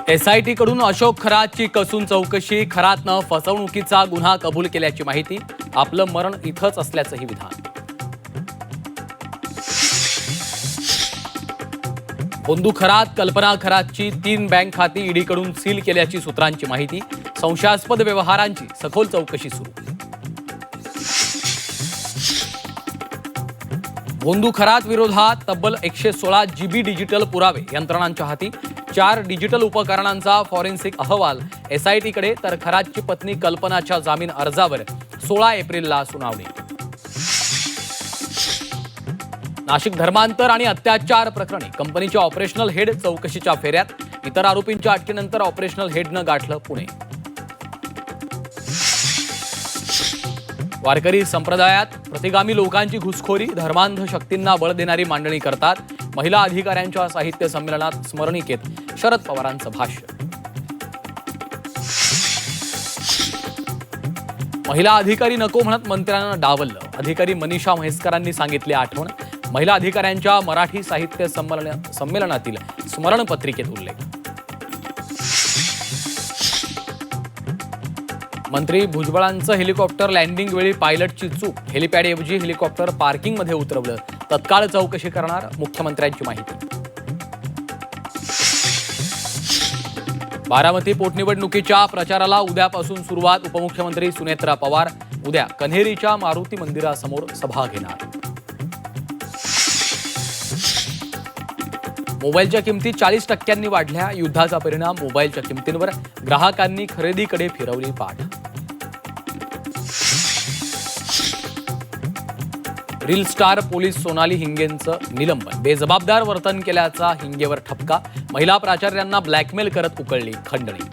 SIT कडून अशोक खरातची कसून चौकशी, खरातनं फसवणुकीचा गुन्हा कबूल केल्याची माहिती, आपलं मरण इथंच असल्याचंही विधान. बोंधू खरात, कल्पना खरातची 3 बँक खाती ईडीकडून सील केल्याची सूत्रांची माहिती, संशयास्पद व्यवहारांची सखोल चौकशी सुरू. बोंधू खरात विरोधात तब्बल 116 GB डिजिटल पुरावे यंत्रणांच्या हाती, 4 डिजिटल उपकरणांचा फॉरेन्सिक अहवाल एसआयटीकडे, तर खरातची पत्नी कल्पनाच्या जामीन अर्जावर 16 एप्रिलला सुनावणी. नाशिक धर्मांतर आणि अत्याचार प्रकरणी कंपनीच्या ऑपरेशनल हेड चौकशीच्या फेऱ्यात, इतर आरोपींच्या अटकेनंतर ऑपरेशनल हेडनं गाठलं पुणे. वारकरी संप्रदायात प्रतिगामी लोकांची घुसखोरी, धर्मांध शक्तींना बळ देणारी मांडणी करतात. महिला अधिकाऱ्यांच्या साहित्य संमेलनात स्मरणिकेत शरद पवारांचं भाष्य. महिला अधिकारी नको म्हणत मंत्र्यांना डावललं, अधिकारी मनीषा म्हैसकरांनी सांगितली आठवण. महिला अधिकाऱ्यांच्या मराठी साहित्य संमेलनातील स्मरणपत्रिकेत उल्लेख. मंत्री भुजबळांचं हेलिकॉप्टर लँडिंग वेळी पायलटची चूक, हेलिपॅडऐवजी हेलिकॉप्टर पार्किंगमध्ये उतरवलं, तत्काळ चौकशी करणार, मुख्यमंत्र्यांची माहिती. बारामती पोटनिवडणुकीच्या प्रचाराला उद्यापासून सुरुवात, उपमुख्यमंत्री सुनेत्रा पवार उद्या कन्हेरीच्या मारुती मंदिरासमोर सभा घेणार. मोबाईलच्या किमती 40% वाढल्या, युद्धाचा परिणाम मोबाईलच्या किमतींवर, ग्राहकांनी खरेदीकडे फिरवली पाठ. रील स्टार पोलीस सोनाली हिंगेंचं निलंबन, बेजबाबदार वर्तन केल्याचा हिंगेवर ठपका, महिला प्राचार्यांना ब्लॅकमेल करत उकळली खंडणी.